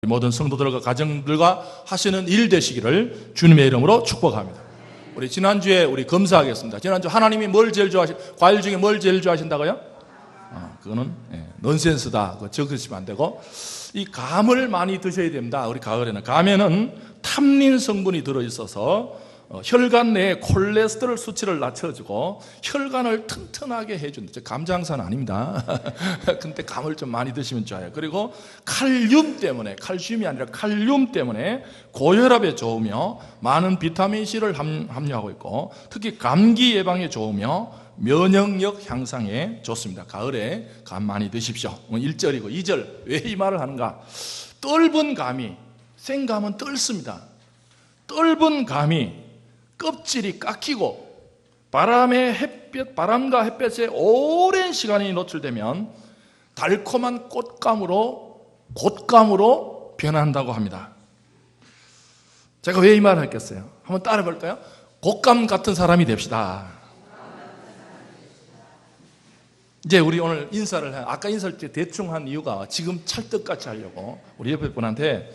모든 성도들과 가정들과 하시는 일 되시기를 주님의 이름으로 축복합니다. 우리 지난주에 우리 검사하겠습니다. 지난주 하나님이 뭘 제일 과일 중에 뭘 제일 좋아하신다고요? 그거는 넌센스다. 그거 적으시면 안 되고, 이 감을 많이 드셔야 됩니다. 우리 가을에는 감에는 탐닌 성분이 들어있어서 혈관 내에 콜레스테롤 수치를 낮춰주고 혈관을 튼튼하게 해준다. 감장사는 아닙니다. 근데 감을 좀 많이 드시면 좋아요. 그리고 칼륨 때문에, 칼슘이 아니라 칼륨 때문에 고혈압에 좋으며 많은 비타민C를 함유하고 있고, 특히 감기 예방에 좋으며 면역력 향상에 좋습니다. 가을에 감 많이 드십시오. 1절이고 2절, 왜 이 말을 하는가? 떫은 감이, 생감은 떫습니다. 떫은 감이 껍질이 깎이고 바람과 햇볕에 오랜 시간이 노출되면 달콤한 곶감으로 변한다고 합니다. 제가 왜 이 말을 했겠어요? 한번 따라 볼까요? 곶감 같은 사람이 됩시다. 이제 우리 오늘 인사를 해요. 아까 인사할 때 대충 한 이유가 지금 찰떡같이 하려고 우리 옆에 분한테,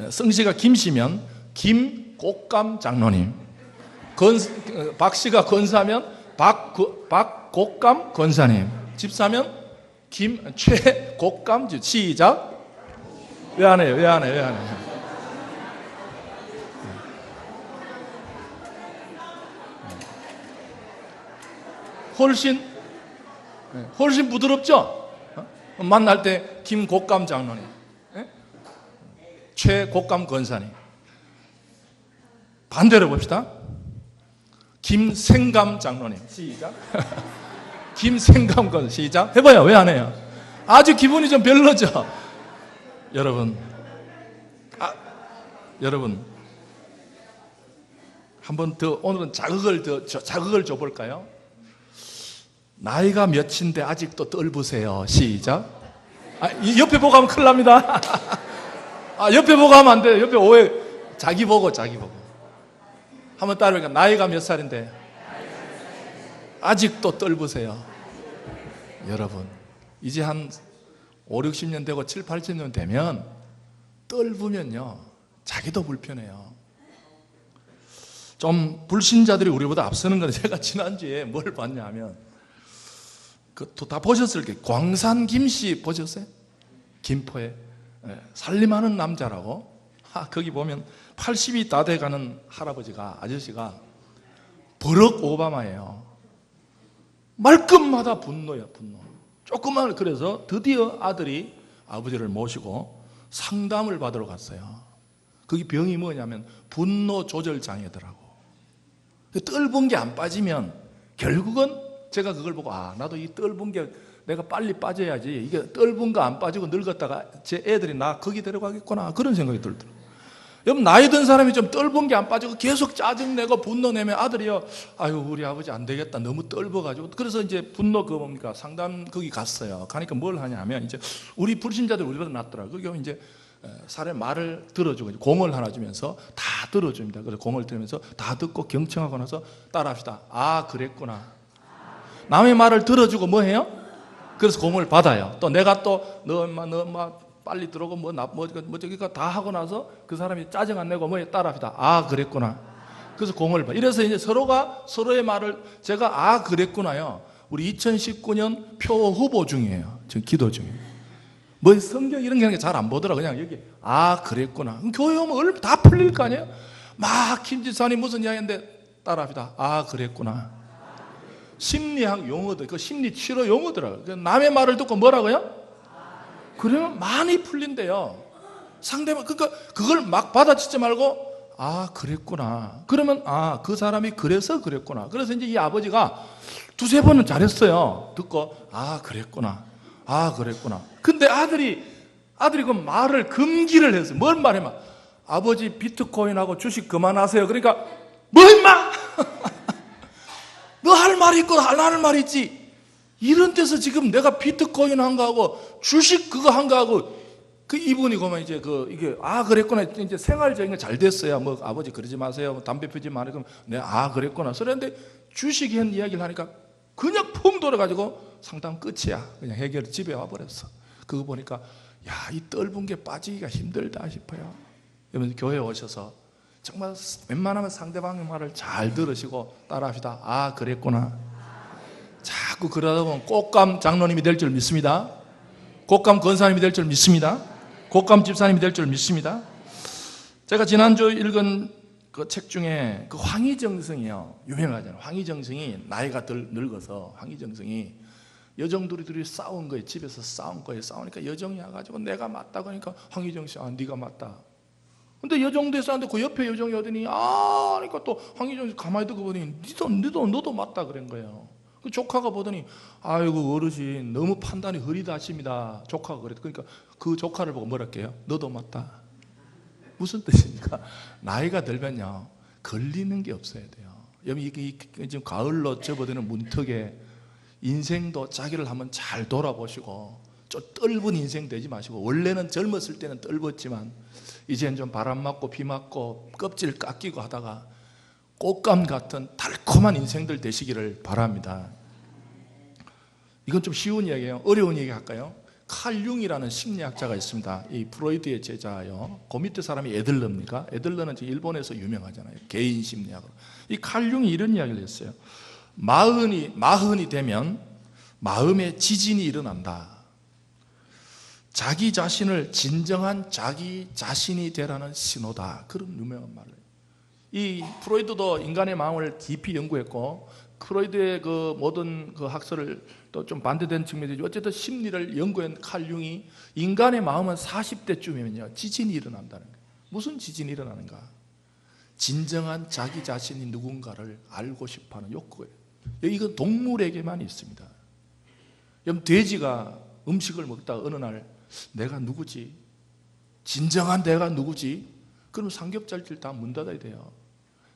성씨가 김씨면 김곶감 장로님, 박씨가 권사면 박곶감 권사님, 집사면 최곶감. 시작. 왜 안 해요? 훨씬 부드럽죠? 만날 때 김곶감 장로님, 최곶감 권사님. 반대로 봅시다. 김생감 장로님. 시작. 김생감 권사님. 시작. 해봐요. 왜 안 해요? 아주 기분이 좀 별로죠? 여러분, 한 번 더 오늘은 자극을 줘볼까요? 나이가 몇인데 아직도 떫으세요. 시작. 옆에 보고 하면 큰일 납니다. 옆에 보고 하면 안 돼요. 옆에 오해. 자기 보고. 한번 따라해볼까요? 나이가 몇 살인데 아직도 떫으세요. 여러분, 이제 한 5, 60년 되고 7, 80년 되면 떫으면요, 자기도 불편해요. 좀 불신자들이 우리보다 앞서는 건데, 제가 지난주에 뭘 봤냐 하면, 다 보셨을 거예요. 광산 김씨 보셨어요? 김포에 살림하는 남자라고. 거기 보면 80이 다 돼가는 아저씨가 버럭 오바마예요. 말끝마다 분노예요, 분노. 조금만. 그래서 드디어 아들이 아버지를 모시고 상담을 받으러 갔어요. 거기 병이 뭐냐면 분노 조절 장애더라고. 떫은 게 안 빠지면 결국은, 제가 그걸 보고 나도 이 떫은 게 내가 빨리 빠져야지, 이게 떫은 거 안 빠지고 늙었다가 제 애들이 나 거기 데려가겠구나, 그런 생각이 들더라고요. 여러분, 나이 든 사람이 좀 떫은 게 안 빠지고 계속 짜증내고 분노내면 아들이요, 아유 우리 아버지 안 되겠다, 너무 떫어가지고. 그래서 이제 분노 상담 거기 갔어요. 가니까 뭘 하냐 하면, 이제 우리 불신자들 우리보다 낫더라고요. 그게 이제 사람의 말을 들어주고 이제 공을 하나 주면서 다 들어줍니다. 그래서 공을 들으면서 다 듣고 경청하고 나서 따라합시다. 그랬구나. 남의 말을 들어주고 뭐 해요? 그래서 공을 받아요. 또 내가 또 너 엄마 빨리 들어오고 저기가 다 하고 나서 그 사람이 짜증 안 내고 뭐에 따라합시다. 그랬구나. 그래서 공을 받아. 이래서 이제 서로가 서로의 말을, 제가 그랬구나요. 우리 2019년 표 후보 중이에요. 지금 기도 중이에요. 뭐 성경 이런 게 잘 안 보더라. 그냥 여기 그랬구나. 그럼 교회 오면 다 풀릴 거 아니에요? 막 김지사님 무슨 이야기인데 따라합시다. 그랬구나. 심리학 용어들, 그 심리 치료 용어더라고요. 남의 말을 듣고 뭐라고요? 그러면 많이 풀린대요. 상대방, 그러니까 그걸 막 받아치지 말고 그랬구나. 그러면 그 사람이 그래서 그랬구나. 그래서 이제 이 아버지가 두세 번은 잘했어요. 듣고 그랬구나. 그랬구나. 근데 아들이 그 말을 금기를 했어요. 뭘 말해만? 아버지 비트코인하고 주식 그만하세요. 그러니까 뭐 임마! 너 할 말이 있고 안 할 말이 있지. 이런 데서 지금 내가 비트코인 한 거하고 주식 그거 한 거하고, 그 이분이 그러면 이제 이게 그랬구나. 이제 생활적인 거 잘 됐어요. 뭐 아버지 그러지 마세요. 담배 피지 마세요. 네, 그랬구나. 그런데 주식이 한 이야기를 하니까 그냥 펑 돌아가지고 상담 끝이야. 그냥 해결 집에 와버렸어. 그거 보니까 야, 이 떫은 게 빠지기가 힘들다 싶어요. 여러분 교회에 오셔서 정말 웬만하면 상대방의 말을 잘 들으시고 따라합시다. 아, 그랬구나. 자꾸 그러다 보면 꽃감 장로님이 될 줄 믿습니다. 꽃감 권사님이 될 줄 믿습니다. 꽃감 집사님이 될 줄 믿습니다. 제가 지난주 읽은 그 책 중에 그 황희정성이요, 유명하잖아요. 황희정성이 나이가 덜 늙어서 황희정성이 여정들이 둘이 싸운 거예요. 집에서 싸운 거예요. 싸우니까 여정이 와가지고 내가 맞다고 하니까 황희정씨, 아, 네가 맞다. 근데 여정도 싸우는데 그 옆에 여정이 오더니 아, 그러니까 또 황희정씨 가만히 듣고 보더니 너도 맞다 그런 거예요. 그 조카가 보더니 아이고 어르신 너무 판단이 흐리다십니다. 조카가 그랬다. 그러니까 그 조카를 보고 뭐라 할게요? 너도 맞다. 무슨 뜻입니까? 나이가 들면요 걸리는 게 없어야 돼요. 여러분 이게 지금 가을로 접어드는 문턱에 인생도 자기를 한번 잘 돌아보시고 좀 떫은 인생 되지 마시고, 원래는 젊었을 때는 떫었지만 이제는 좀 바람 맞고 비 맞고 껍질 깎이고 하다가 꽃감 같은 달콤한 인생들 되시기를 바랍니다. 이건 좀 쉬운 이야기예요. 어려운 얘기 할까요? 칼 융이라는 심리학자가 있습니다. 이 프로이드의 제자요. 그 밑에 사람이 에들러입니까? 에들러는 일본에서 유명하잖아요. 개인 심리학으로. 이 칼 융이 이런 이야기를 했어요. 마흔이 되면 마음의 지진이 일어난다. 자기 자신을 진정한 자기 자신이 되라는 신호다. 그런 유명한 말을 해요. 이 프로이드도 인간의 마음을 깊이 연구했고, 프로이드의 그 모든 그 학설을 또 좀 반대된 측면이지, 어쨌든 심리를 연구한 칼 융이 인간의 마음은 40대쯤이면요 지진이 일어난다는 거예요. 무슨 지진이 일어나는가? 진정한 자기 자신이 누군가를 알고 싶어하는 욕구예요. 이건 동물에게만 있습니다. 여러분 돼지가 음식을 먹다가 어느 날 내가 누구지? 진정한 내가 누구지? 그럼 삼겹살집 다 문 닫아야 돼요.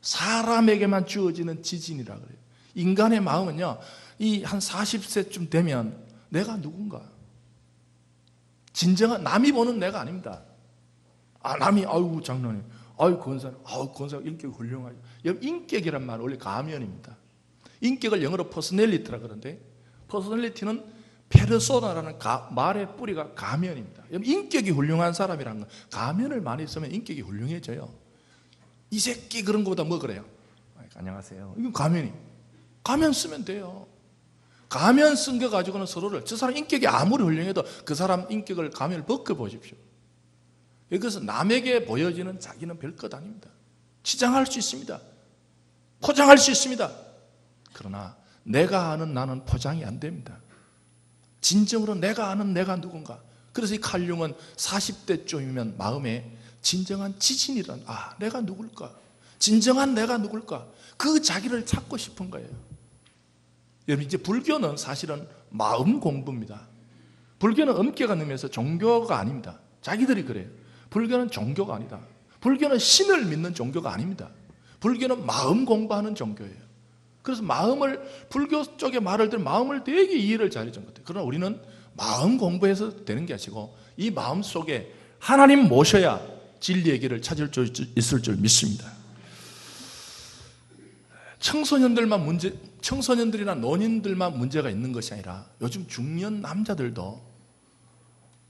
사람에게만 주어지는 지진이라 그래요. 인간의 마음은요 이 한 40세쯤 되면 내가 누군가, 진정한 남이 보는 내가 아닙니다. 아, 남이 아이고 장로님, 아이고 권사님 인격이 훌륭하죠. 여러분 인격이란 말은 원래 가면입니다. 인격을 영어로 퍼스널리티라 그러는데, 퍼스널리티는 페르소나라는 말의 뿌리가 가면입니다. 여러분 인격이 훌륭한 사람이라는 건 가면을 많이 쓰면 인격이 훌륭해져요. 이 새끼 그런 거보다 뭐 그래요? 안녕하세요. 이건 가면이. 가면 쓰면 돼요. 가면 쓴 거 가지고는 서로를, 저 사람 인격이 아무리 훌륭해도 그 사람 인격을 가면을 벗겨보십시오. 그래서 남에게 보여지는 자기는 별것 아닙니다. 치장할 수 있습니다. 포장할 수 있습니다. 그러나 내가 아는 나는 포장이 안 됩니다. 진정으로 내가 아는 내가 누군가. 그래서 이 칼 융은 40대쯤이면 마음에 진정한 지진이란, 아, 내가 누굴까? 진정한 내가 누굴까? 그 자기를 찾고 싶은 거예요. 여러분 이제 불교는 사실은 마음 공부입니다. 불교는 엄격한 의미에서 종교가 아닙니다. 자기들이 그래요. 불교는 종교가 아니다. 불교는 신을 믿는 종교가 아닙니다. 불교는 마음 공부하는 종교예요. 그래서 마음을, 불교 쪽의 말을 들으면 마음을 되게 이해를 잘해준 것 같아요. 그러나 우리는 마음 공부해서 되는 게 아니고 이 마음 속에 하나님 모셔야 진리의 길을 찾을 수 있을 줄 믿습니다. 청소년들이나 노인들만 문제가 있는 것이 아니라 요즘 중년 남자들도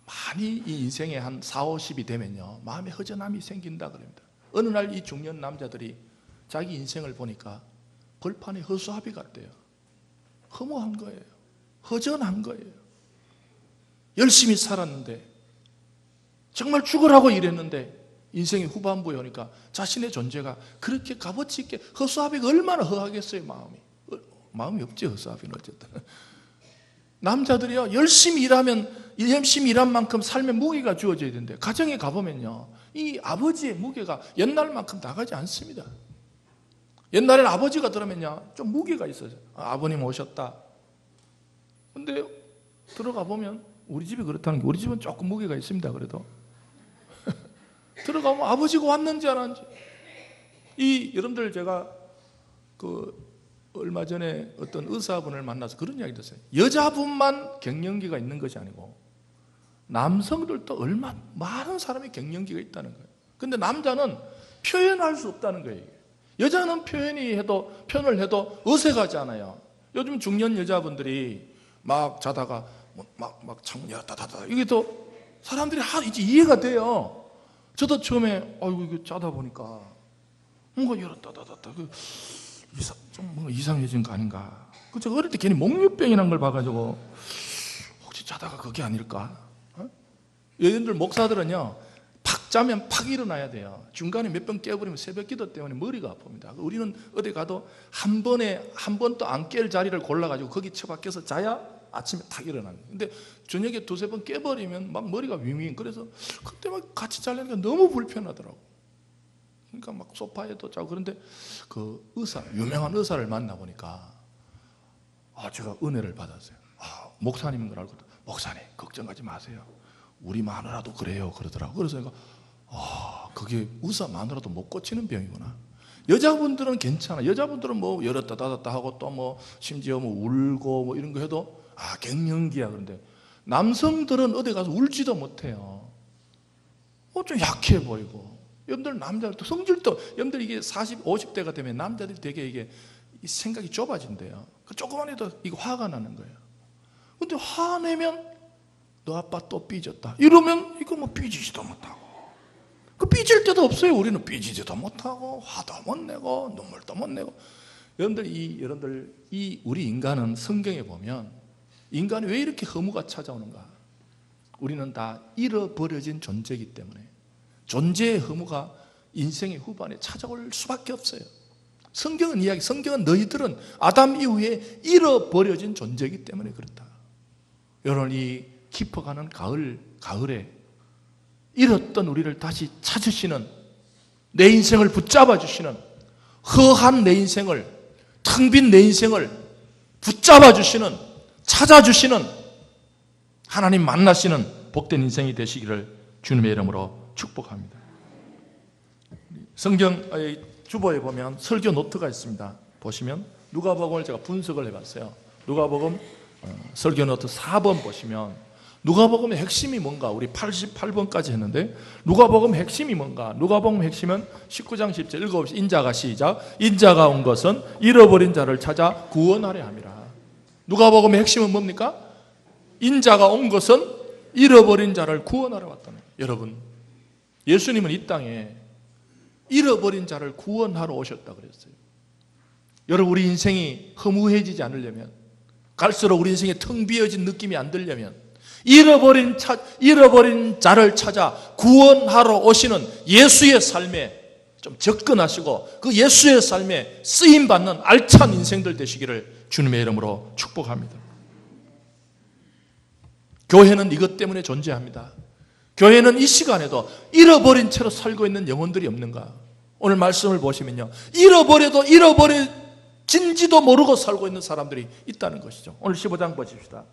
많이 이 인생에 한 40, 50이 되면요 마음에 허전함이 생긴다 그럽니다. 어느 날 이 중년 남자들이 자기 인생을 보니까 벌판에 허수아비 같대요. 허무한 거예요. 허전한 거예요. 열심히 살았는데, 정말 죽으라고 일했는데 인생의 후반부에 오니까 자신의 존재가 그렇게 값어치 있게, 허수아비가 얼마나 허하겠어요. 마음이 없지 허수아비는. 어쨌든 남자들이요 열심히 일한 만큼 삶의 무게가 주어져야 되는데, 가정에 가보면요 이 아버지의 무게가 옛날만큼 나가지 않습니다. 옛날에는 아버지가 들으면요 좀 무게가 있어요. 아버님 오셨다. 근데 들어가 보면 우리 집이 그렇다는 게, 우리 집은 조금 무게가 있습니다. 그래도 들어가면 아버지가 왔는지 안 왔는지. 여러분들 제가 얼마 전에 어떤 의사분을 만나서 그런 이야기 들었어요. 여자분만 갱년기가 있는 것이 아니고 남성들도 얼마 많은 사람이 갱년기가 있다는 거예요. 근데 남자는 표현할 수 없다는 거예요. 여자는 표현을 해도 어색하지 않아요. 요즘 중년 여자분들이 막 자다가 막 창문 열었다 닫았다, 이게 또 사람들이 이제 이해가 돼요. 저도 처음에 아이고 이거 짜다 보니까 뭔가 열었다 닫았다 좀 뭔가 이상해진 거 아닌가. 제가 어릴 때 괜히 목류병이란 걸 봐가지고 혹시 자다가 그게 아닐까? 여러분들 목사들은요 팍 자면 팍 일어나야 돼요. 중간에 몇 번 깨버리면 새벽 기도 때문에 머리가 아픕니다. 우리는 어디 가도 한 번도 안 깰 자리를 골라가지고 거기 처박혀서 자야 아침에 탁 일어나는 거예요. 근데 저녁에 두세 번 깨버리면 막 머리가 윙윙. 그래서 그때 막 같이 자려니까 너무 불편하더라고. 그러니까 막 소파에도 자고. 그런데 그 유명한 의사를 만나보니까 제가 은혜를 받았어요. 목사님인 걸 알고, 목사님 걱정하지 마세요. 우리 마누라도 그래요 그러더라고. 그래서 내가 그게 의사 마누라도 못 고치는 병이구나. 여자분들은 괜찮아. 여자분들은 뭐 열었다 닫았다 하고 또 뭐 심지어 뭐 울고 뭐 이런 거 해도 갱년기야. 그런데 남성들은 어디 가서 울지도 못해요. 좀 약해 보이고. 여러분들 남자들 성질도 여러분들 이게 40, 50대가 되면 남자들이 되게 이게 생각이 좁아진대요. 조금만 해도 이거 화가 나는 거예요. 근데 화내면 너 아빠 또 삐졌다 이러면 이거 뭐 삐지지도 못하고, 그 삐질 때도 없어요. 우리는 삐지지도 못하고 화도 못 내고 눈물도 못 내고. 여러분들 우리 인간은 성경에 보면 인간이 왜 이렇게 허무가 찾아오는가? 우리는 다 잃어버려진 존재이기 때문에 존재의 허무가 인생의 후반에 찾아올 수밖에 없어요. 성경은 너희들은 아담 이후에 잃어버려진 존재이기 때문에 그렇다. 여러분, 이 깊어가는 가을에 잃었던 우리를 다시 찾으시는, 내 인생을 붙잡아 주시는, 허한 내 인생을, 텅 빈 내 인생을 붙잡아 주시는, 찾아주시는, 하나님 만나시는 복된 인생이 되시기를 주님의 이름으로 축복합니다. 성경 주보에 보면 설교 노트가 있습니다. 보시면 누가복음을 제가 분석을 해봤어요. 누가복음 설교 노트 4번 보시면 누가복음의 핵심이 뭔가, 우리 88번까지 했는데 누가복음 핵심이 뭔가, 누가복음 핵심은 19장 10절 읽어봅시다. 인자가 시작. 인자가 온 것은 잃어버린 자를 찾아 구원하려 함이라. 누가복음의 핵심은 뭡니까? 인자가 온 것은 잃어버린 자를 구원하러 왔다는 거예요. 여러분, 예수님은 이 땅에 잃어버린 자를 구원하러 오셨다 그랬어요. 여러분, 우리 인생이 허무해지지 않으려면, 갈수록 우리 인생에 텅 비어진 느낌이 안 들려면 잃어버린 자를 찾아 구원하러 오시는 예수의 삶에 좀 접근하시고 그 예수의 삶에 쓰임받는 알찬 인생들 되시기를 주님의 이름으로 축복합니다. 교회는 이것 때문에 존재합니다. 교회는 이 시간에도 잃어버린 채로 살고 있는 영혼들이 없는가? 오늘 말씀을 보시면요, 잃어버려진지도 모르고 살고 있는 사람들이 있다는 것이죠. 오늘 15장 보십시다.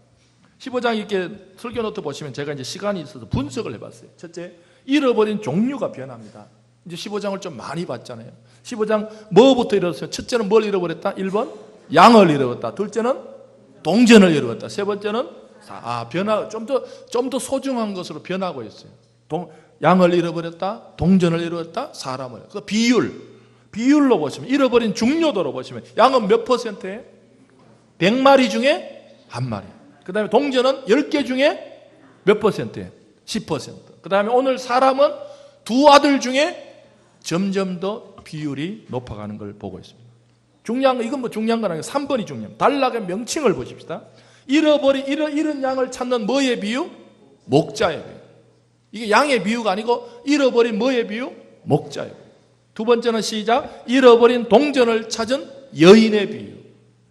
15장 이렇게 설교 노트 보시면 제가 이제 시간이 있어서 분석을 해봤어요. 첫째, 잃어버린 종류가 변합니다. 이제 15장을 좀 많이 봤잖아요. 15장 뭐부터 잃었어요? 첫째는 뭘 잃어버렸다? 1번 양을 잃어버렸다. 둘째는 동전을 잃어버렸다. 세 번째는 변화, 좀 더 소중한 것으로 변하고 있어요. 양을 잃어버렸다, 동전을 잃어버렸다, 사람을. 그 비율로 보시면, 잃어버린 중요도로 보시면 양은 몇 퍼센트예요? 100마리 중에 1마리. 그 다음에 동전은 10개 중에 몇 퍼센트예요? 10%. 그 다음에 오늘 사람은 2 아들 중에 점점 더 비율이 높아가는 걸 보고 있습니다. 중요한 거, 이건 뭐 중요한 건 아니고 3번이 중요합니다. 단락의 명칭을 보십시다. 잃은 양을 찾는 뭐의 비유? 목자의 비유. 이게 양의 비유가 아니고 잃어버린 뭐의 비유? 목자의 비유. 두 번째는 시작. 잃어버린 동전을 찾은 여인의 비유.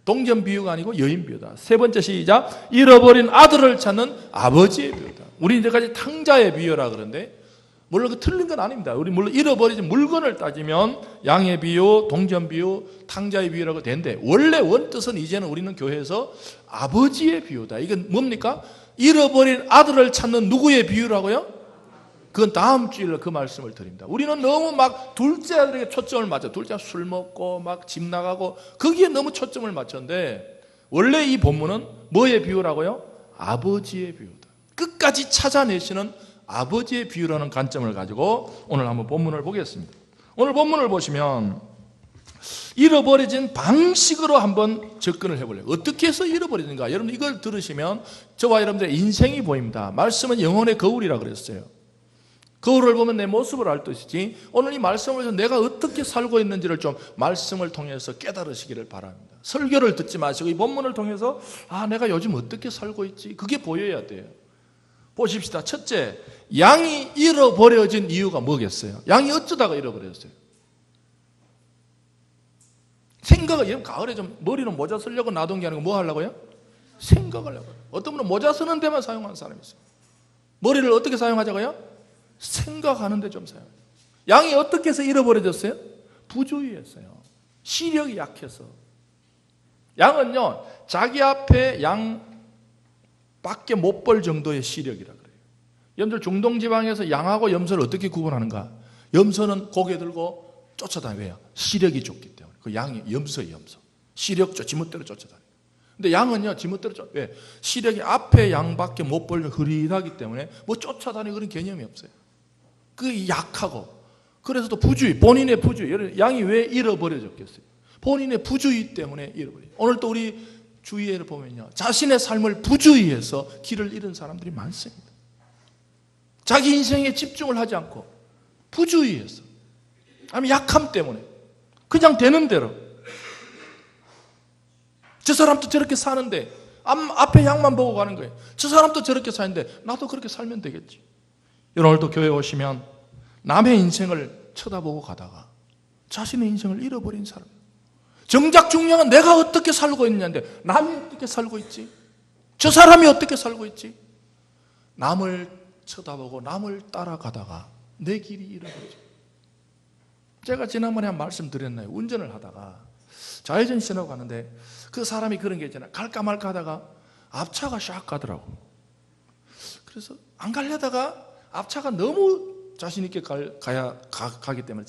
동전 비유가 아니고 여인 비유다. 세 번째 시작. 잃어버린 아들을 찾는 아버지의 비유다. 우리 이제까지 탕자의 비유라 그러는데, 물론 그 틀린 건 아닙니다. 우리 물론 잃어버린 물건을 따지면 양의 비유, 동전 비유, 탕자의 비유라고 되는데, 원래 원뜻은 이제는 우리는 교회에서 아버지의 비유다. 이건 뭡니까? 잃어버린 아들을 찾는 누구의 비유라고요? 그건 다음 주일에 그 말씀을 드립니다. 우리는 너무 막 둘째 아들에게 초점을 맞춰. 둘째 술 먹고 막 집 나가고 거기에 너무 초점을 맞췄는데, 원래 이 본문은 뭐의 비유라고요? 아버지의 비유다. 끝까지 찾아내시는 아버지의 비유라는 관점을 가지고 오늘 한번 본문을 보겠습니다. 오늘 본문을 보시면 잃어버려진 방식으로 한번 접근을 해보려요. 어떻게 해서 잃어버리는가? 여러분 이걸 들으시면 저와 여러분들의 인생이 보입니다. 말씀은 영혼의 거울이라 그랬어요. 거울을 보면 내 모습을 알 것이지, 오늘 이 말씀을 통해서 내가 어떻게 살고 있는지를 좀 말씀을 통해서 깨달으시기를 바랍니다. 설교를 듣지 마시고 이 본문을 통해서 내가 요즘 어떻게 살고 있지? 그게 보여야 돼요. 보십시다. 첫째, 양이 잃어버려진 이유가 뭐겠어요? 양이 어쩌다가 잃어버렸어요? 생각을, 가을에 좀 머리는 모자 쓰려고 놔둔 게 아니고 뭐 하려고요? 생각하려고요. 어떤 분은 모자 쓰는 데만 사용하는 사람이 있어요. 머리를 어떻게 사용하자고요? 생각하는데 좀 사용해요. 양이 어떻게 해서 잃어버려졌어요? 부주의했어요. 시력이 약해서. 양은요, 자기 앞에 양 밖에 못 볼 정도의 시력이라 그래요. 여러분들 중동지방에서 양하고 염소를 어떻게 구분하는가? 염소는 고개 들고 쫓아다녀요. 왜요? 시력이 좋기 때문에. 그 양이 염소예요, 염소. 시력 지멋대로 쫓아다녀요. 근데 양은요, 지멋대로 왜? 시력이 앞에 양밖에 못 볼 흐릿하기 때문에 뭐 쫓아다니는 그런 개념이 없어요. 그 약하고, 그래서 또 부주의, 본인의 부주의. 양이 왜 잃어버려졌겠어요? 본인의 부주의 때문에 잃어버려요. 오늘 또 우리 주위에 보면요, 자신의 삶을 부주의해서 길을 잃은 사람들이 많습니다. 자기 인생에 집중을 하지 않고 부주의해서, 아니면 약함 때문에 그냥 되는 대로, 저 사람도 저렇게 사는데 앞에 양만 보고 가는 거예요. 저 사람도 저렇게 사는데 나도 그렇게 살면 되겠지. 오늘도 교회 오시면 남의 인생을 쳐다보고 가다가 자신의 인생을 잃어버린 사람. 정작 중요한 건 내가 어떻게 살고 있냐인데, 남이 어떻게 살고 있지? 저 사람이 어떻게 살고 있지? 남을 쳐다보고 남을 따라가다가 내 길이 잃어버리죠. 제가 지난번에 한 말씀 드렸나요? 운전을 하다가 좌회전 신호가 가는데 그 사람이 그런 게 있잖아요. 갈까 말까 하다가 앞차가 샥 가더라고. 그래서 안 가려다가 앞차가 너무 자신 있게 가기 때문에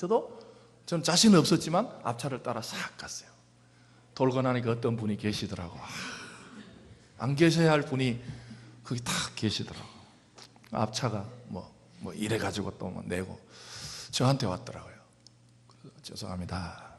저는 자신 없었지만 앞차를 따라 싹 갔어요. 돌고 나니까 어떤 분이 계시더라고. 안 계셔야 할 분이 거기 딱 계시더라고. 앞차가 뭐 이래가지고 또 뭐 내고 저한테 왔더라고요. 죄송합니다.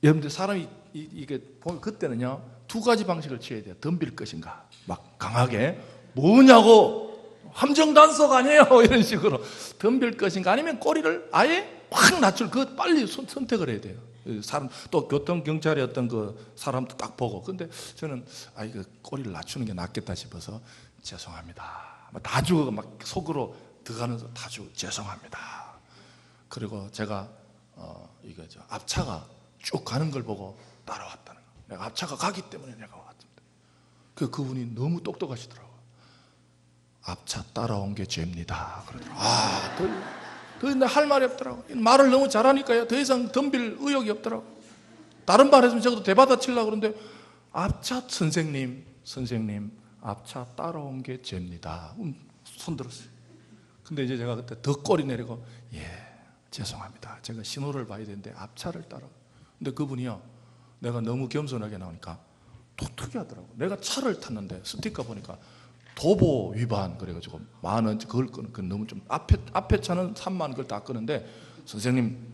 여러분들 사람이 이게 보면 그때는요, 두 가지 방식을 취해야 돼요. 덤빌 것인가, 막 강하게 뭐냐고, 함정단속 아니에요, 이런 식으로 덤빌 것인가, 아니면 꼬리를 아예 확 낮출, 그 빨리 선택을 해야 돼요. 사람 또 교통경찰의 어떤 그 사람도 딱 보고. 근데 저는 그 꼬리를 낮추는 게 낫겠다 싶어서 죄송합니다. 다 주고 막 속으로 들어가면서 다 주고 죄송합니다. 그리고 제가 이거죠, 앞차가 쭉 가는 걸 보고 따라왔다는 거. 내가 앞차가 가기 때문에 내가 왔습니다. 그분이 너무 똑똑하시더라고요. 앞차 따라온 게 죄입니다. 그러더라고요. 더 할 말이 없더라고요. 말을 너무 잘하니까요, 더 이상 덤빌 의욕이 없더라고요. 다른 말 했으면 저도 대받아 치려고 그러는데, 앞차 선생님, 앞차 따라온 게 죄입니다. 손 들었어요. 근데 이제 제가 그때 더 꼬리 내리고, 죄송합니다. 제가 신호를 봐야 되는데 앞차를 따라. 근데 그분이요, 내가 너무 겸손하게 나오니까 또 특이하더라고. 내가 차를 탔는데 스티커 보니까 도보 위반 그래가지고 10,000원 그걸 끄는, 그 너무 좀 앞에 차는 30,000원 그걸 다 끄는데, 선생님,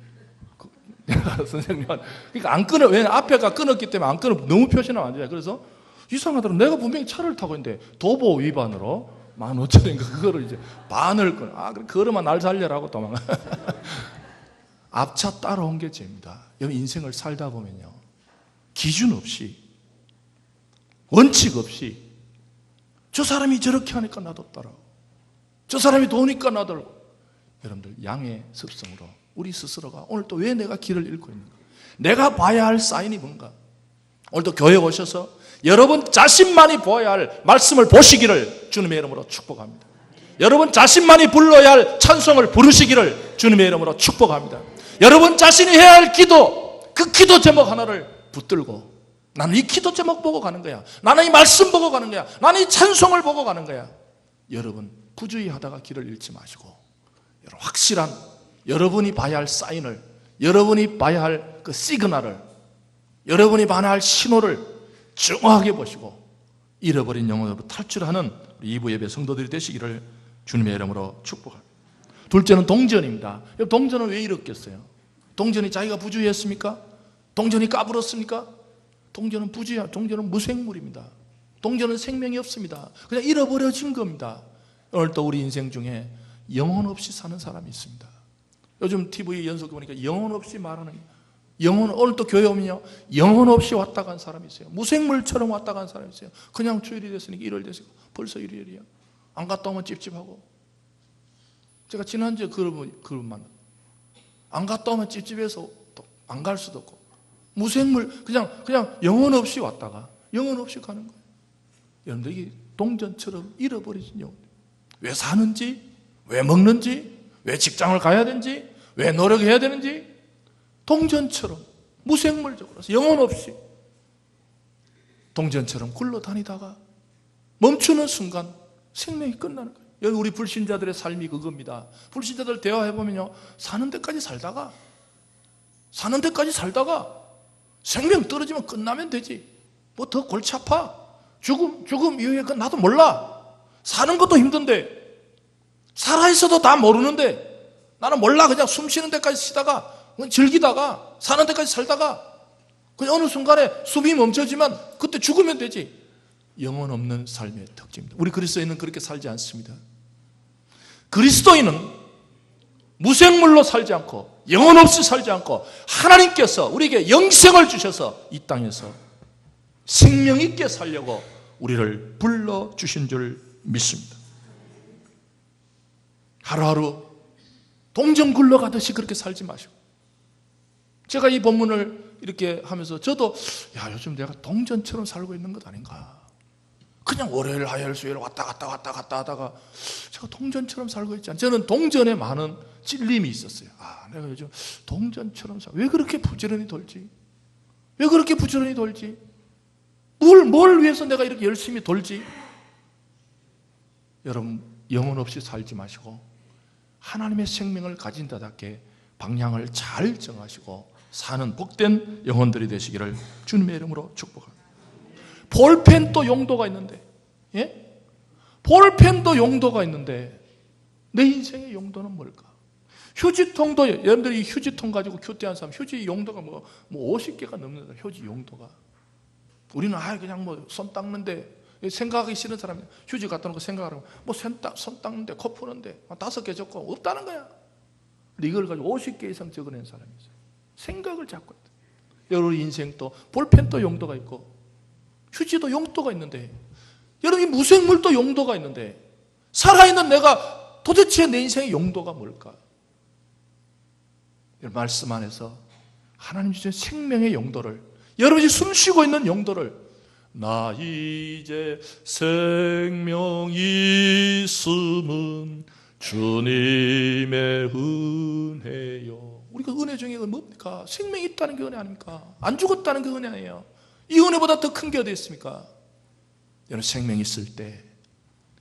선생님, 그러니까 안 끊어. 왜? 앞에가 끊었기 때문에 안 끊어. 너무 표시는 안 돼요. 그래서 이상하더라고. 내가 분명히 차를 타고 있는데 도보 위반으로 15,000원인가 그거를 이제 반을 끊어. 그러면 날 살려라고 도망가. 앞차 따라온 게 죄입니다. 여러분, 인생을 살다 보면요, 기준 없이, 원칙 없이, 저 사람이 저렇게 하니까 나도 따라오고, 저 사람이 도니까 나도. 여러분들, 양의 습성으로 우리 스스로가 오늘 또 왜 내가 길을 잃고 있는가, 내가 봐야 할 사인이 뭔가. 오늘도 교회 오셔서 여러분 자신만이 보아야 할 말씀을 보시기를 주님의 이름으로 축복합니다. 여러분 자신만이 불러야 할 찬송을 부르시기를 주님의 이름으로 축복합니다. 여러분 자신이 해야 할 기도, 그 기도 제목 하나를 붙들고, 나는 이 기도 제목 보고 가는 거야, 나는 이 말씀 보고 가는 거야, 나는 이 찬송을 보고 가는 거야. 여러분 부주의 하다가 길을 잃지 마시고, 여러분 확실한 여러분이 봐야 할 사인을, 여러분이 봐야 할 그 시그널을, 여러분이 봐야 할 신호를 정확하게 보시고 잃어버린 영혼으로 탈출하는 우리 2부 예배 성도들이 되시기를 주님의 이름으로 축복합니다. 둘째는 동전입니다. 동전은 왜 잃었겠어요? 동전이 자기가 부주의했습니까? 동전이 까불었습니까? 동전은 부주의야. 동전은 무생물입니다. 동전은 생명이 없습니다. 그냥 잃어버려진 겁니다. 오늘 또 우리 인생 중에 영혼 없이 사는 사람이 있습니다. 요즘 TV 연속 보니까 영혼 없이 말하는, 오늘 또 교회 오면요, 영혼 없이 왔다 간 사람이 있어요. 무생물처럼 왔다 간 사람이 있어요. 그냥 주일이 됐으니까 일요일 됐으니까 벌써 일요일이야. 안 갔다 오면 찝찝하고. 제가 지난주에 그분만 안 갔다 오면 찝찝해서 안 갈 수도 없고, 무생물, 그냥 영혼 없이 왔다가 영혼 없이 가는 거예요. 여러분들, 이게 동전처럼 잃어버리신 영혼. 왜 사는지, 왜 먹는지, 왜 직장을 가야 되는지, 왜 노력해야 되는지, 동전처럼 무생물적으로 영혼 없이 동전처럼 굴러다니다가 멈추는 순간 생명이 끝나는 거예요. 여기 우리 불신자들의 삶이 그겁니다. 불신자들 대화해보면요, 사는 데까지 살다가 생명 떨어지면 끝나면 되지, 뭐 더 골치 아파, 죽음 이후에 그건 나도 몰라, 사는 것도 힘든데, 살아있어도 다 모르는데 나는 몰라, 그냥 숨 쉬는 데까지 쉬다가 즐기다가 사는 데까지 살다가 그냥 어느 순간에 숨이 멈춰지면 그때 죽으면 되지. 영혼 없는 삶의 특징입니다. 우리 그리스도인은 그렇게 살지 않습니다. 그리스도인은 무생물로 살지 않고 영혼 없이 살지 않고 하나님께서 우리에게 영생을 주셔서 이 땅에서 생명 있게 살려고 우리를 불러주신 줄 믿습니다. 하루하루 동전 굴러가듯이 그렇게 살지 마시고, 제가 이 본문을 이렇게 하면서 저도 요즘 내가 동전처럼 살고 있는 것 아닌가, 그냥 월요일, 화요일, 수요일 왔다 갔다 하다가 제가 동전처럼 살고 있지 않나. 저는 동전에 많은 찔림이 있었어요. 내가 요즘 동전처럼 왜 그렇게 부지런히 돌지? 뭘 위해서 내가 이렇게 열심히 돌지? 여러분, 영혼 없이 살지 마시고 하나님의 생명을 가진 자답게 방향을 잘 정하시고 사는 복된 영혼들이 되시기를 주님의 이름으로 축복합니다. 볼펜도 용도가 있는데, 볼펜도 용도가 있는데 내 인생의 용도는 뭘까? 휴지통도, 여러분들이 휴지통 가지고 큐티한 사람, 휴지 용도가 뭐 50개가 넘는다. 휴지 용도가. 우리는 그냥 손 닦는데, 생각하기 싫은 사람이 휴지 갖다 놓고 생각하라고, 손 닦는데, 코 푸는데 5개 적고 없다는 거야. 이걸 가지고 50개 이상 적어낸 사람이 있어요. 생각을 자꾸 했다. 여러분 인생도 볼펜도 용도가 있고 휴지도 용도가 있는데, 여러분 이 무생물도 용도가 있는데, 살아있는 내가 도대체 내 인생의 용도가 뭘까? 말씀 안에서 하나님 주신 생명의 용도를, 여러분이 숨쉬고 있는 용도를, 나 이제 생명 있음은 주님의 은혜요. 우리가 은혜 중에 뭡니까? 생명이 있다는 게 은혜 아닙니까? 안 죽었다는 게 은혜 아니에요? 이 은혜보다 더 큰 게 어디 있습니까? 여러분, 생명이 있을 때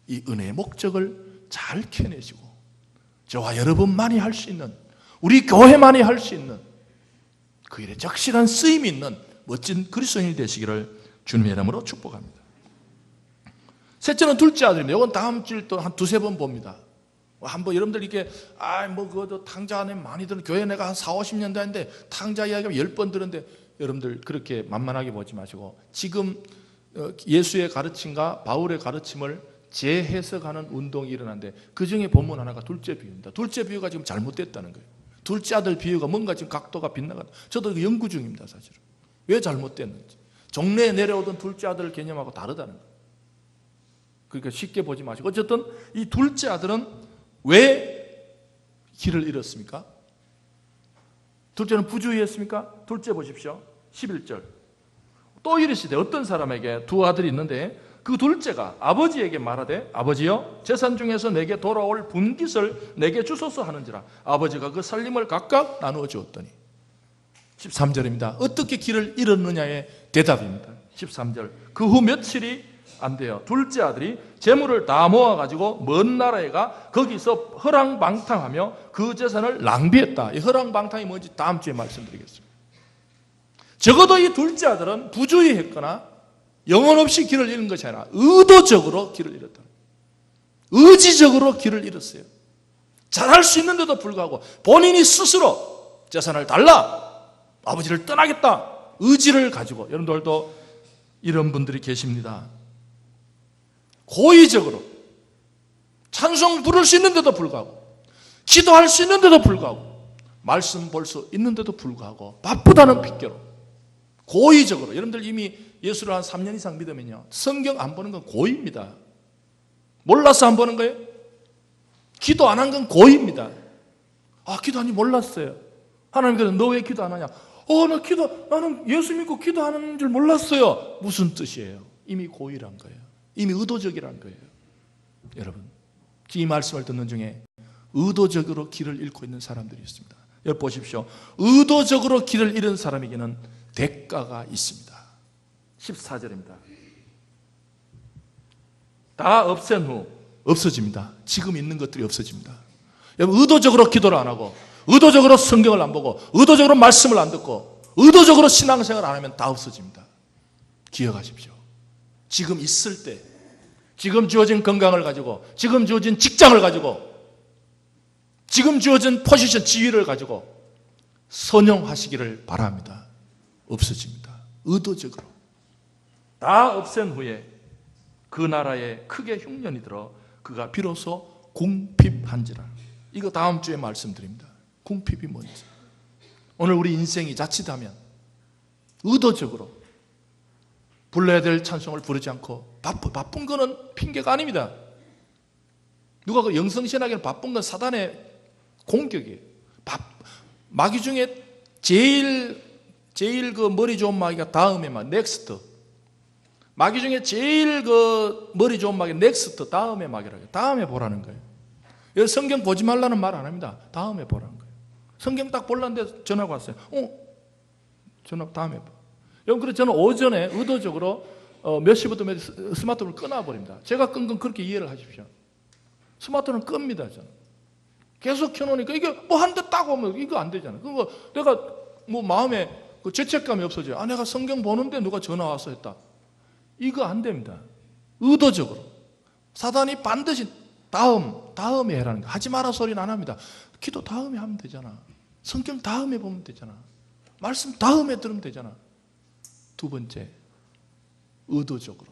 이 은혜의 목적을 잘 캐내시고 저와 여러분만이 할 수 있는, 우리 교회만이 할 수 있는 그 일에 적실한 쓰임이 있는 멋진 그리스도인이 되시기를 주님의 이름으로 축복합니다. 셋째는 둘째 아들입니다. 이건 다음 주일 또 한 두세 번 봅니다. 한번 여러분들 이게 그것도 탕자 안에 많이 드는, 교회 내가 한 40-50년 됐는데 탕자 이야기가 10번 들었는데, 여러분들 그렇게 만만하게 보지 마시고 지금 예수의 가르침과 바울의 가르침을 재해석하는 운동이 일어나는데, 그 중에 본문 하나가 둘째 비유입니다. 둘째 비유가 지금 잘못됐다는 거예요. 둘째 아들 비유가 뭔가 지금 각도가 빗나간다. 저도 이거 연구 중입니다, 사실은. 왜 잘못됐는지. 종래에 내려오던 둘째 아들 개념하고 다르다는 거예요. 그러니까 쉽게 보지 마시고, 어쨌든 이 둘째 아들은 왜 길을 잃었습니까? 둘째는 부주의했습니까? 둘째 보십시오. 11절. 또 이르시되, 어떤 사람에게 두 아들이 있는데 그 둘째가 아버지에게 말하되, 아버지여, 재산 중에서 내게 돌아올 분깃을 내게 주소서 하는지라. 아버지가 그 살림을 각각 나누어 주었더니. 13절입니다. 어떻게 길을 잃었느냐의 대답입니다. 13절. 그 후 며칠이 안 돼요. 둘째 아들이 재물을 다 모아가지고 먼 나라에 가 거기서 허랑방탕하며 그 재산을 낭비했다. 이 허랑방탕이 뭔지 다음 주에 말씀드리겠습니다. 적어도 이 둘째 아들은 부주의했거나 영혼 없이 길을 잃은 것이 아니라 의도적으로 길을 잃었다. 의지적으로 길을 잃었어요. 잘할 수 있는데도 불구하고 본인이 스스로 재산을 달라, 아버지를 떠나겠다 의지를 가지고, 여러분들도 이런 분들이 계십니다. 고의적으로 찬송 부를 수 있는데도 불구하고, 기도할 수 있는데도 불구하고, 말씀 볼 수 있는데도 불구하고 바쁘다는 핑계로 고의적으로, 여러분들 이미 예수를 한 3년 이상 믿으면요, 성경 안 보는 건 고의입니다. 몰라서 안 보는 거예요? 기도 안 한 건 고의입니다. 아, 기도하는지 몰랐어요. 하나님께서 너 왜 기도 안 하냐? 나는 예수 믿고 기도하는 줄 몰랐어요. 무슨 뜻이에요? 이미 고의란 거예요. 이미 의도적이란 거예요. 여러분, 이 말씀을 듣는 중에 의도적으로 길을 잃고 있는 사람들이 있습니다. 여러분 보십시오. 의도적으로 길을 잃은 사람에게는 대가가 있습니다. 14절입니다. 다 없앤 후 없어집니다. 지금 있는 것들이 없어집니다. 여러분, 의도적으로 기도를 안 하고, 의도적으로 성경을 안 보고, 의도적으로 말씀을 안 듣고, 의도적으로 신앙생활을 안 하면 다 없어집니다. 기억하십시오. 지금 있을 때, 지금 주어진 건강을 가지고, 지금 주어진 직장을 가지고, 지금 주어진 포지션, 지위를 가지고 선용하시기를 바랍니다. 없어집니다. 의도적으로. 다 없앤 후에 그 나라에 크게 흉년이 들어 그가 비로소 궁핍한지라. 이거 다음 주에 말씀드립니다. 궁핍이 뭔지. 오늘 우리 인생이 자칫하면 의도적으로 불러야 될 찬송을 부르지 않고, 바쁜 거는 핑계가 아닙니다. 누가 그 영성신학에는 바쁜 건 사단의 공격이에요. 마귀 중에 제일 그 머리 좋은 마귀가 다음에 넥스트. 마귀 중에 제일 그 머리 좋은 마귀 넥스트, 다음에 마귀라고 해요. 다음에 보라는 거예요. 여기 성경 보지 말라는 말 안 합니다. 다음에 보라는 거예요. 성경 딱 보려는데 전화가 왔어요. 전화 다음에 봐. 여러분, 그래서 저는 오전에 의도적으로 몇 시부터 몇 시 스마트폰을 끊어버립니다. 제가 끈 건 그렇게 이해를 하십시오. 스마트폰은 끕니다, 저는. 계속 켜놓으니까 이게 뭐 한 대 딱 오면 이거 안 되잖아. 그거 내가 뭐 마음에 그 죄책감이 없어져요. 아, 내가 성경 보는데 누가 전화 와서 했다. 이거 안 됩니다. 의도적으로. 사단이 반드시 다음에 해라는 거. 하지 마라 소리는 안 합니다. 기도 다음에 하면 되잖아. 성경 다음에 보면 되잖아. 말씀 다음에 들으면 되잖아. 두 번째, 의도적으로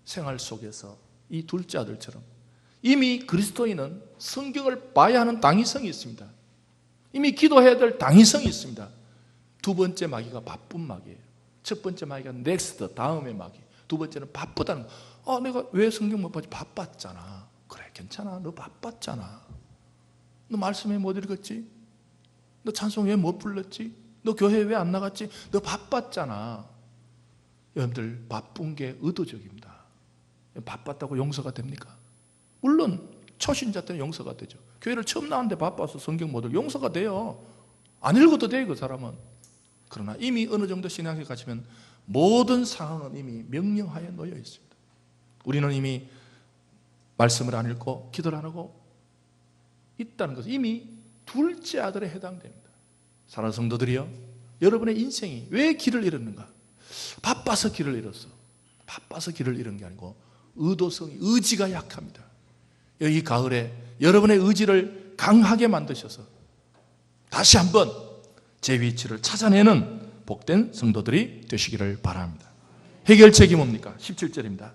생활 속에서 이 둘째 아들처럼 이미 그리스도인은 성경을 봐야 하는 당위성이 있습니다. 이미 기도해야 될 당위성이 있습니다. 두 번째 마귀가 바쁜 마귀예요. 첫 번째 마귀가 넥스트, 다음의 마귀. 두 번째는 바쁘다는 거. 내가 왜 성경 못 보지? 바빴잖아. 그래, 괜찮아. 너 바빴잖아. 너 말씀에 못 읽었지? 너 찬송 왜 못 불렀지? 너 교회 왜 안 나갔지? 너 바빴잖아. 여러분들, 바쁜 게 의도적입니다. 바빴다고 용서가 됩니까? 물론 초신자 때는 용서가 되죠. 교회를 처음 나왔는데 바빠서 성경 못 읽어 용서가 돼요. 안 읽어도 돼요, 그 사람은. 그러나 이미 어느 정도 신앙에 가시면 모든 상황은 이미 명령하에 놓여 있습니다. 우리는 이미 말씀을 안 읽고 기도를 안 하고 있다는 것은 이미 둘째 아들에 해당됩니다. 사랑하는 성도들이요, 여러분의 인생이 왜 길을 잃었는가? 바빠서 길을 잃었어. 바빠서 길을 잃은 게 아니고 의도성이, 의지가 약합니다. 이 가을에 여러분의 의지를 강하게 만드셔서 다시 한번 제 위치를 찾아내는 복된 성도들이 되시기를 바랍니다. 해결책이 뭡니까? 17절입니다.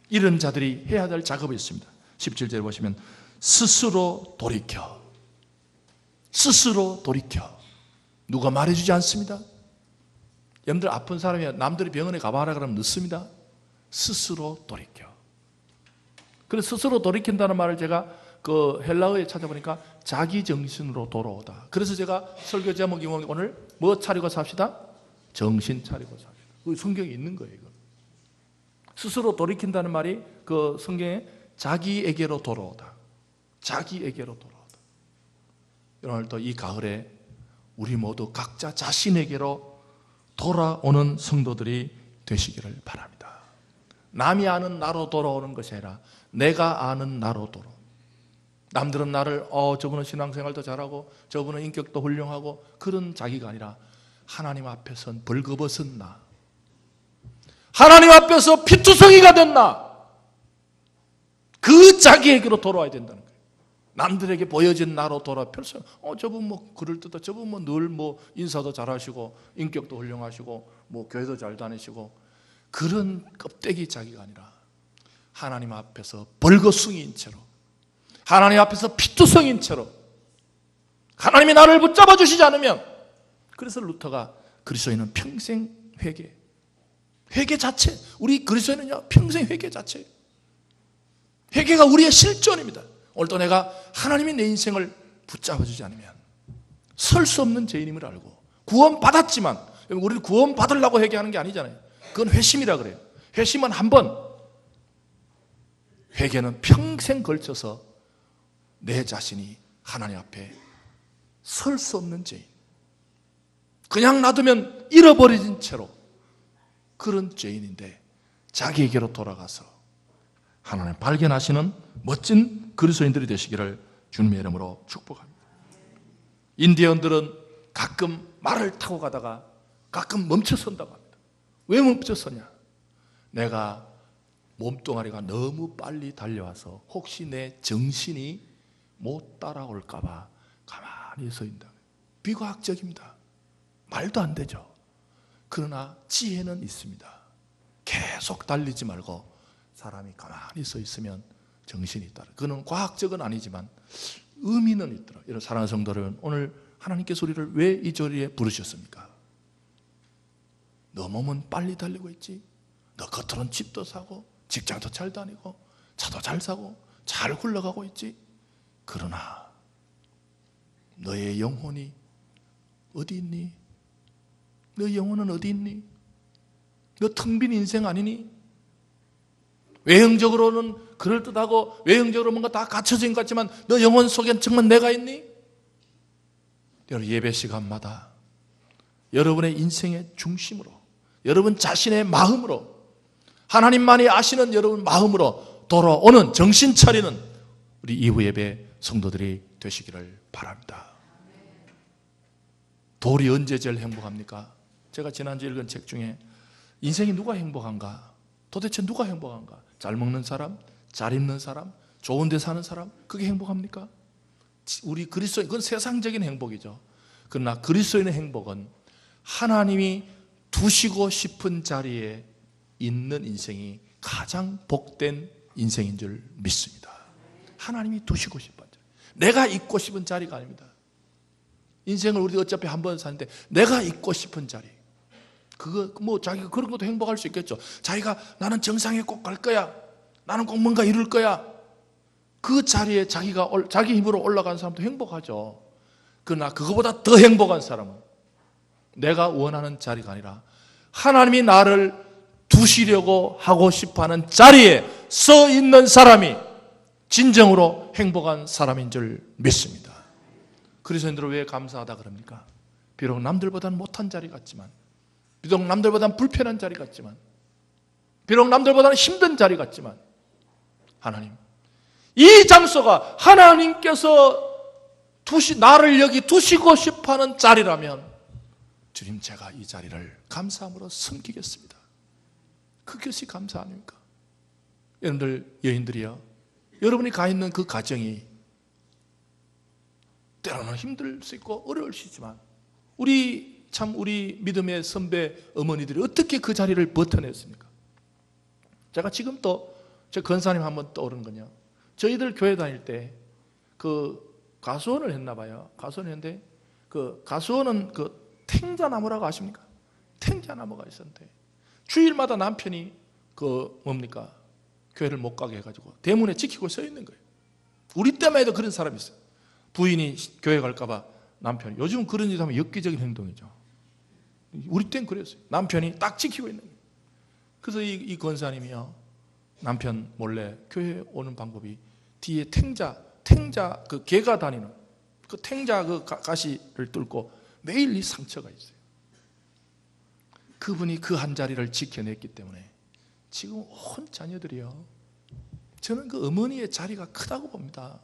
이런 자들이 해야 될 작업이 있습니다. 17절 보시면 스스로 돌이켜. 누가 말해주지 않습니다. 여러분들 아픈 사람이 남들이 병원에 가봐라 그러면 늦습니다. 스스로 돌이켜. 그래서 스스로 돌이킨다는 말을 제가 그 헬라어에 찾아보니까 자기 정신으로 돌아오다. 그래서 제가 설교 제목이 오늘 뭐 차리고 삽시다? 정신 차리고 삽시다. 그 성경에 있는 거예요. 이거. 스스로 돌이킨다는 말이 그 성경에 자기에게로 돌아오다. 자기에게로 돌아오다. 오늘도 이 가을에 우리 모두 각자 자신에게로 돌아오는 성도들이 되시기를 바랍니다. 남이 아는 나로 돌아오는 것이 아니라 내가 아는 나로 돌아오는. 남들은 나를 저분은 신앙생활도 잘하고 저분은 인격도 훌륭하고 그런 자기가 아니라 하나님 앞에선 벌거벗은 나, 하나님 앞에서 피투성이가 된 나, 그 자기에게로 돌아와야 된다는 거예요. 남들에게 보여진 나로 돌아 별서 저분 뭐 그럴듯하, 저분 뭐 늘 뭐 인사도 잘하시고 인격도 훌륭하시고 뭐 교회도 잘 다니시고, 그런 껍데기 자기가 아니라 하나님 앞에서 벌거숭이인 채로, 하나님 앞에서 피투성인 채로, 하나님이 나를 붙잡아 주시지 않으면, 그래서 루터가 그리스도인은 평생 회개 자체, 우리 그리스도인은요 평생 회개 자체, 회개가 우리의 실존입니다. 오늘도 내가 하나님이 내 인생을 붙잡아 주지 않으면 설 수 없는 죄인임을 알고, 구원 받았지만, 우리는 구원 받으려고 회개하는 게 아니잖아요. 그건 회심이라 그래요. 회심은 한 번, 회개는 평생 걸쳐서 내 자신이 하나님 앞에 설 수 없는 죄인, 그냥 놔두면 잃어버려진 채로 그런 죄인인데, 자기에게로 돌아가서 하나님 발견하시는 멋진 그리스도인들이 되시기를 주님의 이름으로 축복합니다. 인디언들은 가끔 말을 타고 가다가 가끔 멈춰선다고 합니다. 왜 멈춰서냐? 내가 몸뚱아리가 너무 빨리 달려와서 혹시 내 정신이 못 따라올까 봐 가만히 서 있다. 비과학적입니다. 말도 안 되죠. 그러나 지혜는 있습니다. 계속 달리지 말고 사람이 가만히 서 있으면 정신이 따라. 그는 과학적은 아니지만 의미는 있더라. 이런 사랑하는 성도 여러분, 오늘 하나님께서 우리를 왜 이 자리에 부르셨습니까? 너 몸은 빨리 달리고 있지. 너 겉으로는 집도 사고 직장도 잘 다니고 차도 잘 사고 잘 굴러가고 있지. 그러나 너의 영혼이 어디 있니? 너 영혼은 어디 있니? 너 텅 빈 인생 아니니? 외형적으로는 그럴듯하고 외형적으로 뭔가 다 갖춰진 것 같지만 너 영혼 속엔 정말 내가 있니? 여러분, 예배 시간마다 여러분의 인생의 중심으로, 여러분 자신의 마음으로, 하나님만이 아시는 여러분 마음으로 돌아오는, 정신 차리는 우리 이후 예배 성도들이 되시기를 바랍니다. 돌이 언제 제일 행복합니까? 제가 지난주에 읽은 책 중에 인생이 누가 행복한가? 도대체 누가 행복한가? 잘 먹는 사람? 잘 입는 사람? 좋은 데 사는 사람? 그게 행복합니까? 우리 그리스도인, 그건 세상적인 행복이죠. 그러나 그리스도인의 행복은 하나님이 두시고 싶은 자리에 있는 인생이 가장 복된 인생인 줄 믿습니다. 하나님이 두시고 싶은 자리, 내가 있고 싶은 자리가 아닙니다. 인생을 우리 어차피 한 번 사는데 내가 있고 싶은 자리, 그거 뭐 자기가 그런 것도 행복할 수 있겠죠. 자기가 나는 정상에 꼭 갈 거야, 나는 꼭 뭔가 이룰 거야, 그 자리에 자기가 자기 힘으로 올라간 사람도 행복하죠. 그러나 그거보다 더 행복한 사람은 내가 원하는 자리가 아니라 하나님이 나를 두시려고 하고 싶어하는 자리에 서 있는 사람이 진정으로 행복한 사람인 줄 믿습니다. 그리스도인들은 왜 감사하다 그럽니까? 비록 남들보다는 못한 자리 같지만, 비록 남들보다는 불편한 자리 같지만, 비록 남들보다는 힘든 자리 같지만, 하나님, 이 장소가 하나님께서 나를 여기 두시고 싶어하는 자리라면 주님, 제가 이 자리를 감사함으로 섬기겠습니다. 그것이 감사 아닙니까? 여러분들, 여인들이요, 여러분이 가 있는 그 가정이 때로는 힘들 수 있고 어려울 수 있지만 우리 믿음의 선배 어머니들이 어떻게 그 자리를 버텨냈습니까? 제가 지금 또 제 권사님 한번 떠오르는 건요, 저희들 교회 다닐 때 그 가수원을 했나 봐요. 가수원 했는데 그 가수원은 그 탱자나무라고 아십니까? 탱자나무가 있었는데 주일마다 남편이 그 뭡니까? 교회를 못 가게 해가지고 대문에 지키고 서 있는 거예요. 우리 때만 해도 그런 사람이 있어요. 부인이 교회 갈까 봐 남편이, 요즘은 그런 짓 하면 엽기적인 행동이죠. 우리 때는 그랬어요. 남편이 딱 지키고 있는 거예요. 그래서 이 권사님이요, 남편 몰래 교회 오는 방법이 뒤에 탱자 그 개가 다니는 그 탱자 그 가시를 뚫고 매일 이 상처가 있어요. 그분이 그 한 자리를 지켜냈기 때문에 지금 온 자녀들이요, 저는 그 어머니의 자리가 크다고 봅니다.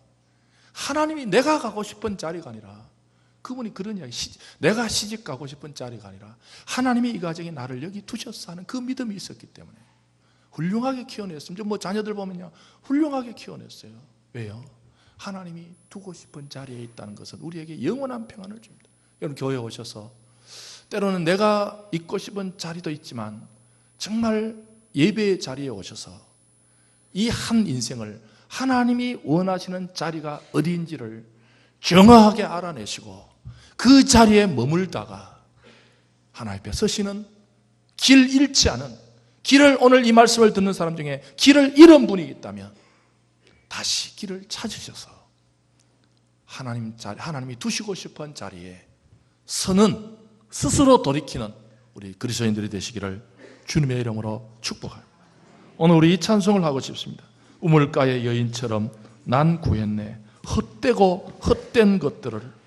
하나님이 내가 가고 싶은 자리가 아니라, 그분이 그런 이야기, 내가 시집 가고 싶은 자리가 아니라 하나님이 이 가정에 나를 여기 두셨어 하는 그 믿음이 있었기 때문에 훌륭하게 키워냈습니다. 뭐 자녀들 보면요, 훌륭하게 키워냈어요. 왜요? 하나님이 두고 싶은 자리에 있다는 것은 우리에게 영원한 평안을 줍니다. 여러분, 교회에 오셔서 때로는 내가 있고 싶은 자리도 있지만 정말 예배의 자리에 오셔서 이 한 인생을 하나님이 원하시는 자리가 어디인지를 정확하게 알아내시고 그 자리에 머물다가 하나님 앞에 서시는, 길 잃지 않은, 길을, 오늘 이 말씀을 듣는 사람 중에 길을 잃은 분이 있다면 다시 길을 찾으셔서 하나님이 두시고 싶은 자리에 서는, 스스로 돌이키는 우리 그리스도인들이 되시기를 주님의 이름으로 축복합니다. 오늘 우리 이 찬송을 하고 싶습니다. 우물가의 여인처럼 난 구했네. 헛되고 헛된 것들을